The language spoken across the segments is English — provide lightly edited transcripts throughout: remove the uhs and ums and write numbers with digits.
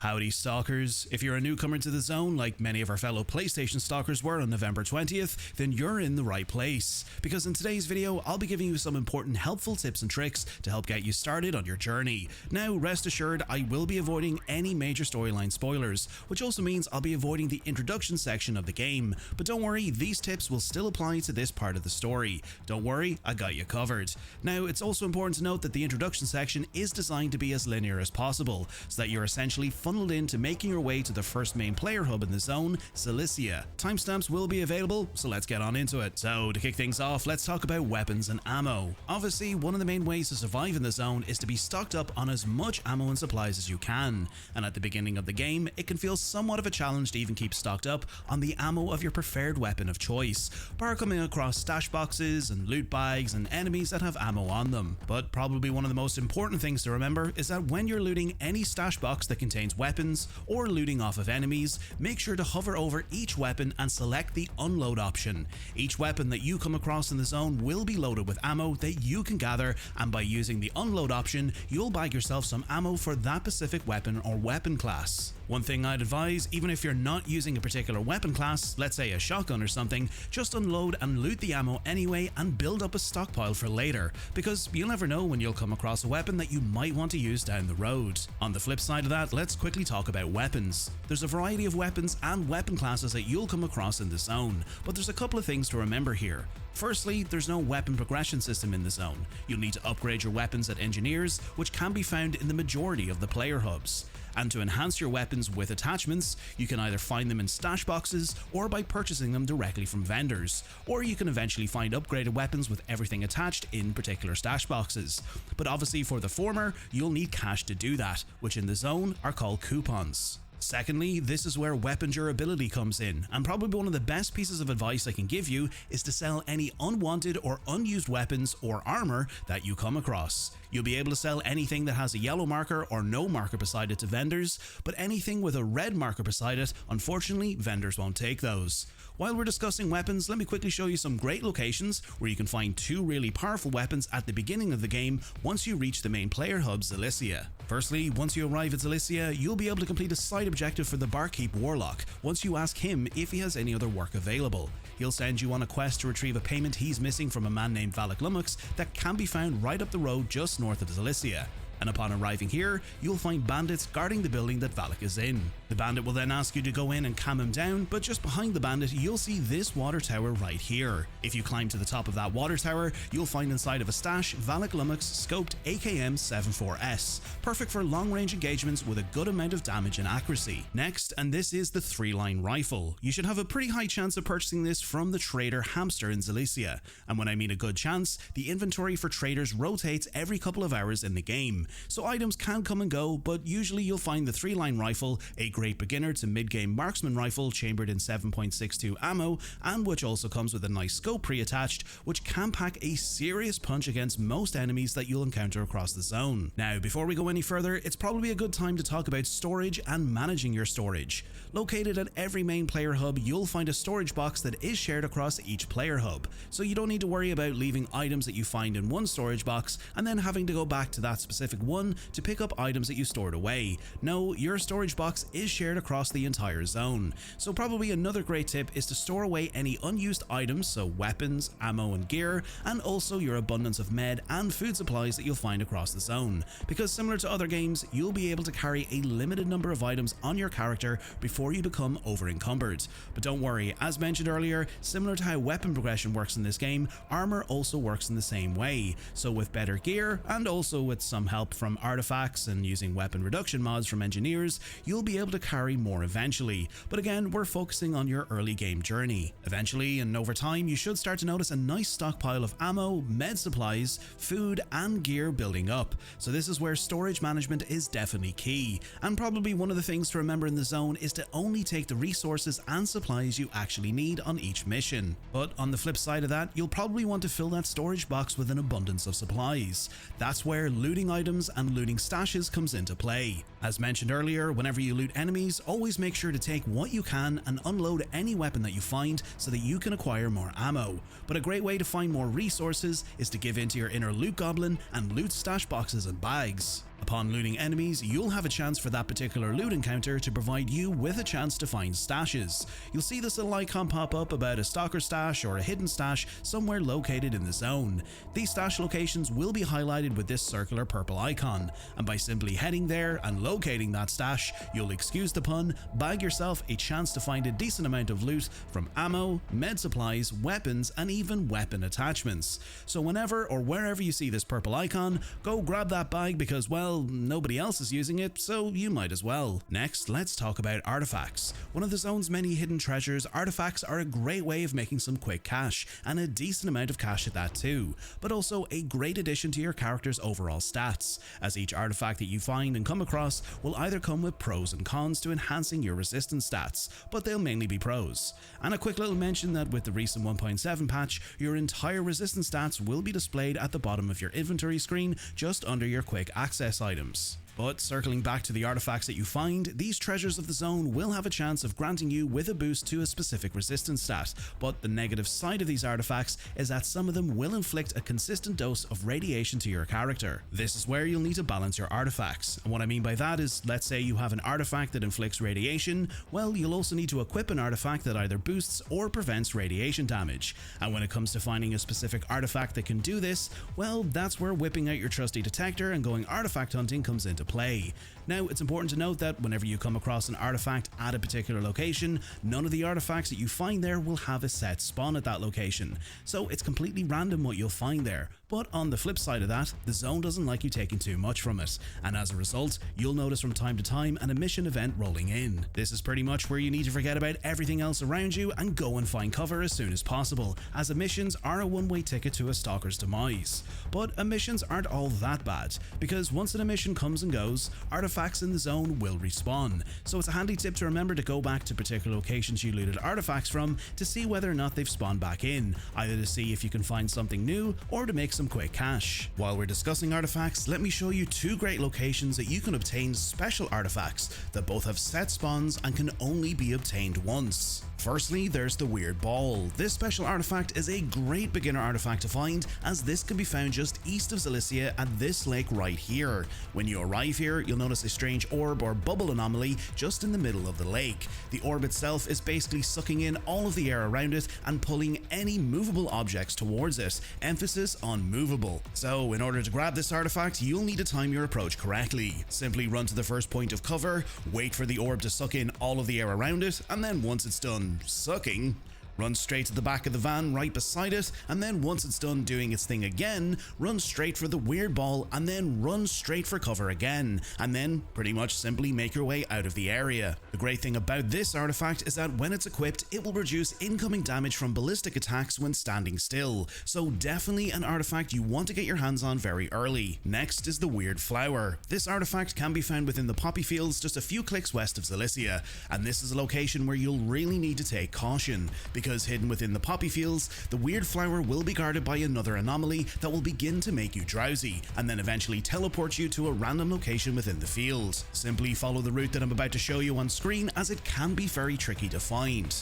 Howdy Stalkers, if you're a newcomer to the zone like many of our fellow PlayStation Stalkers were on November 20th, then you're in the right place, because in today's video I'll be giving you some important helpful tips and tricks to help get you started on your journey. Now rest assured I will be avoiding any major storyline spoilers, which also means I'll be avoiding the introduction section of the game, but don't worry, these tips will still apply to this part of the story. Don't worry, I got you covered. Now it's also important to note that the introduction section is designed to be as linear as possible, so that you're essentially funneled into making your way to the first main player hub in the zone, Cilicia. Timestamps will be available, so let's get on into it. So to kick things off, let's talk about weapons and ammo. Obviously, one of the main ways to survive in the zone is to be stocked up on as much ammo and supplies as you can, and at the beginning of the game, it can feel somewhat of a challenge to even keep stocked up on the ammo of your preferred weapon of choice, bar coming across stash boxes and loot bags and enemies that have ammo on them. But probably one of the most important things to remember is that when you're looting any stash box that contains weapons or looting off of enemies, make sure to hover over each weapon and select the unload option. Each weapon that you come across in the zone will be loaded with ammo that you can gather, and by using the unload option, you'll bag yourself some ammo for that specific weapon or weapon class. One thing I'd advise, even if you're not using a particular weapon class, let's say a shotgun or something, just unload and loot the ammo anyway and build up a stockpile for later, because you'll never know when you'll come across a weapon that you might want to use down the road. On the flip side of that, let's quickly talk about weapons. There's a variety of weapons and weapon classes that you'll come across in the zone, but there's a couple of things to remember here. Firstly, there's no weapon progression system in the zone. You'll need to upgrade your weapons at engineers, which can be found in the majority of the player hubs. And to enhance your weapons with attachments, you can either find them in stash boxes or by purchasing them directly from vendors, or you can eventually find upgraded weapons with everything attached in particular stash boxes. But obviously for the former, you'll need cash to do that, which in the zone are called coupons. Secondly, this is where weapon durability comes in, and probably one of the best pieces of advice I can give you is to sell any unwanted or unused weapons or armor that you come across. You'll be able to sell anything that has a yellow marker or no marker beside it to vendors, but anything with a red marker beside it, unfortunately, vendors won't take those. While we're discussing weapons, let me quickly show you some great locations where you can find two really powerful weapons at the beginning of the game once you reach the main player hub, Cilicia. Firstly, once you arrive at Cilicia, you'll be able to complete a side objective for the Barkeep Warlock once you ask him if he has any other work available. He'll send you on a quest to retrieve a payment he's missing from a man named Valak Lummox that can be found right up the road just north of Cilicia. And upon arriving here, you'll find bandits guarding the building that Valak is in. The bandit will then ask you to go in and calm him down, but just behind the bandit you'll see this water tower right here. If you climb to the top of that water tower, you'll find inside of a stash Valak Lummox scoped AKM-74S, perfect for long-range engagements with a good amount of damage and accuracy. Next, and this is the 3-line rifle. You should have a pretty high chance of purchasing this from the trader Hamster in Cilicia, and when I mean a good chance, the inventory for traders rotates every couple of hours in the game. So items can come and go, but usually you'll find the 3-line rifle, a great beginner to mid-game marksman rifle chambered in 7.62 ammo, and which also comes with a nice scope pre-attached, which can pack a serious punch against most enemies that you'll encounter across the zone. Now, before we go any further, it's probably a good time to talk about storage and managing your storage. Located at every main player hub, you'll find a storage box that is shared across each player hub, so you don't need to worry about leaving items that you find in one storage box and then having to go back to that specific one to pick up items that you stored away. No, your storage box is shared across the entire zone. So probably another great tip is to store away any unused items, so weapons, ammo and gear, and also your abundance of med and food supplies that you'll find across the zone, because similar to other games, you'll be able to carry a limited number of items on your character before you become over encumbered. But don't worry, as mentioned earlier, similar to how weapon progression works in this game, armor also works in the same way. So with better gear, and also with some help from artifacts and using weapon reduction mods from engineers, you'll be able to carry more eventually. But again, we're focusing on your early game journey. Eventually and over time, you should start to notice a nice stockpile of ammo, med supplies, food and gear building up. So this is where storage management is definitely key. And probably one of the things to remember in the zone is to only take the resources and supplies you actually need on each mission. But on the flip side of that, you'll probably want to fill that storage box with an abundance of supplies. That's where looting items and looting stashes comes into play. As mentioned earlier, whenever you loot enemies, always make sure to take what you can and unload any weapon that you find so that you can acquire more ammo. But a great way to find more resources is to give into your inner loot goblin and loot stash boxes and bags. Upon looting enemies, you'll have a chance for that particular loot encounter to provide you with a chance to find stashes. You'll see this little icon pop up about a stalker stash or a hidden stash somewhere located in the zone. These stash locations will be highlighted with this circular purple icon, and by simply heading there and locating that stash, you'll, excuse the pun, bag yourself a chance to find a decent amount of loot from ammo, med supplies, weapons, and even weapon attachments. So whenever or wherever you see this purple icon, go grab that bag because, well, nobody else is using it, so you might as well. Next, let's talk about artifacts. One of the zone's many hidden treasures, artifacts are a great way of making some quick cash, and a decent amount of cash at that too, but also a great addition to your character's overall stats, as each artifact that you find and come across will either come with pros and cons to enhancing your resistance stats, but they'll mainly be pros. And a quick little mention that with the recent 1.7 patch, your entire resistance stats will be displayed at the bottom of your inventory screen just under your quick access items. But circling back to the artifacts that you find, these treasures of the zone will have a chance of granting you with a boost to a specific resistance stat, but the negative side of these artifacts is that some of them will inflict a consistent dose of radiation to your character. This is where you'll need to balance your artifacts, and what I mean by that is, let's say you have an artifact that inflicts radiation, well, you'll also need to equip an artifact that either boosts or prevents radiation damage, and when it comes to finding a specific artifact that can do this, well, that's where whipping out your trusty detector and going artifact hunting comes into play. Now, it's important to note that whenever you come across an artifact at a particular location, none of the artifacts that you find there will have a set spawn at that location, so it's completely random what you'll find there. But on the flip side of that, the zone doesn't like you taking too much from it, and as a result, you'll notice from time to time an emission event rolling in. This is pretty much where you need to forget about everything else around you and go and find cover as soon as possible, as emissions are a one-way ticket to a stalker's demise. But emissions aren't all that bad, because once an emission comes and goes, artifacts in the zone will respawn, so it's a handy tip to remember to go back to particular locations you looted artifacts from to see whether or not they've spawned back in, either to see if you can find something new or to make some quick cash. While we're discussing artifacts, let me show you two great locations that you can obtain special artifacts that both have set spawns and can only be obtained once. Firstly, there's the Weird Ball. This special artifact is a great beginner artifact to find, as this can be found just east of Zelicia at this lake right here. When you arrive here, you'll notice a strange orb or bubble anomaly just in the middle of the lake. The orb itself is basically sucking in all of the air around it and pulling any movable objects towards it, emphasis on movable. So in order to grab this artifact, you'll need to time your approach correctly. Simply run to the first point of cover, wait for the orb to suck in all of the air around it, and then once it's done sucking, run straight to the back of the van right beside it, and then once it's done doing its thing again, run straight for the Weird Ball and then run straight for cover again, and then pretty much simply make your way out of the area. The great thing about this artifact is that when it's equipped, it will reduce incoming damage from ballistic attacks when standing still, so definitely an artifact you want to get your hands on very early. Next is the Weird Flower. This artifact can be found within the poppy fields just a few clicks west of Zelicia, and this is a location where you'll really need to take caution, because hidden within the poppy fields, the Weird Flower will be guarded by another anomaly that will begin to make you drowsy, and then eventually teleport you to a random location within the field. Simply follow the route that I'm about to show you on screen, as it can be very tricky to find.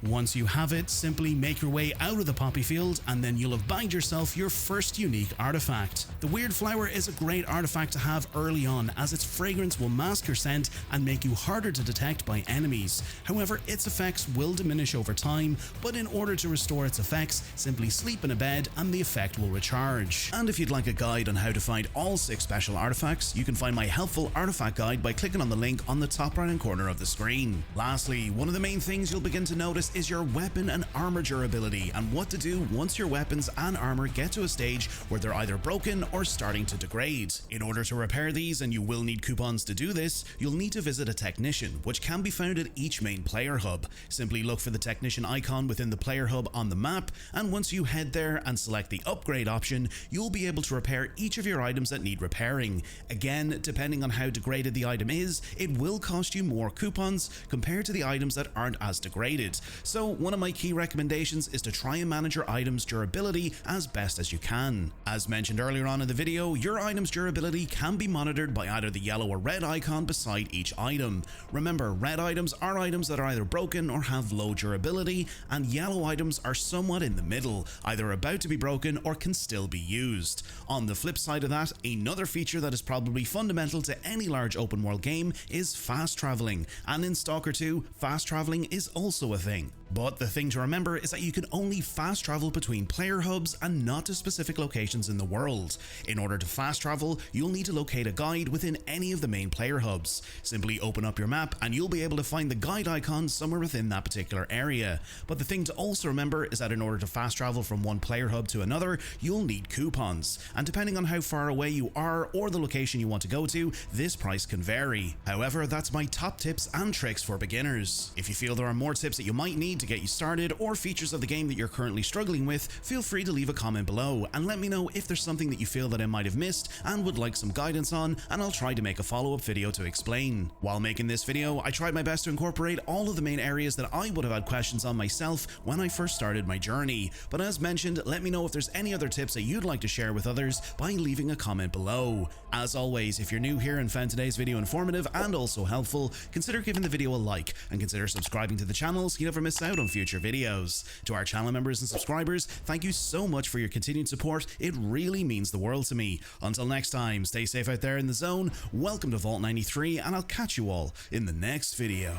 Once you have it, simply make your way out of the poppy field, and then you'll have bagged yourself your first unique artifact. The Weird Flower is a great artifact to have early on, as its fragrance will mask your scent and make you harder to detect by enemies. However, its effects will diminish over time, but in order to restore its effects, simply sleep in a bed and the effect will recharge. And if you'd like a guide on how to find all 6 special artifacts, you can find my helpful artifact guide by clicking on the link on the top right hand corner of the screen. Lastly, one of the main things you'll begin to notice is your weapon and armor durability, and what to do once your weapons and armor get to a stage where they're either broken or starting to degrade. In order to repair these, and you will need coupons to do this, you'll need to visit a technician, which can be found at each main player hub. Simply look for the technician icon within the player hub on the map, and once you head there and select the upgrade option, you'll be able to repair each of your items that need repairing. Again, depending on how degraded the item is, it will cost you more coupons compared to the items that aren't as degraded. So one of my key recommendations is to try and manage your items durability as best as you can. As mentioned earlier on in the video, your item's durability can be monitored by either the yellow or red icon beside each item. Remember, red items are items that are either broken or have low durability, and yellow items are somewhat in the middle, either about to be broken or can still be used. On the flip side of that, another feature that is probably fundamental to any large open world game is fast traveling, and in Stalker 2, fast traveling is also a thing. But the thing to remember is that you can only fast travel between player hubs and not to specific locations in the world. In order to fast travel, you'll need to locate a guide within any of the main player hubs. Simply open up your map and you'll be able to find the guide icon somewhere within that particular area. But the thing to also remember is that in order to fast travel from one player hub to another, you'll need coupons. And depending on how far away you are or the location you want to go to, this price can vary. However, that's my top tips and tricks for beginners. If you feel there are more tips that you might need to get you started, or features of the game that you're currently struggling with, feel free to leave a comment below and let me know if there's something that you feel that I might have missed and would like some guidance on, and I'll try to make a follow-up video to explain. While making this video, I tried my best to incorporate all of the main areas that I would have had questions on myself when I first started my journey, but as mentioned, let me know if there's any other tips that you'd like to share with others by leaving a comment below. As always, if you're new here and found today's video informative and also helpful, consider giving the video a like and consider subscribing to the channel so you never miss out on future videos. To our channel members and subscribers, thank you so much for your continued support. It really means the world to me. Until next time, stay safe out there in the zone. Welcome to Vault 93, and I'll catch you all in the next video.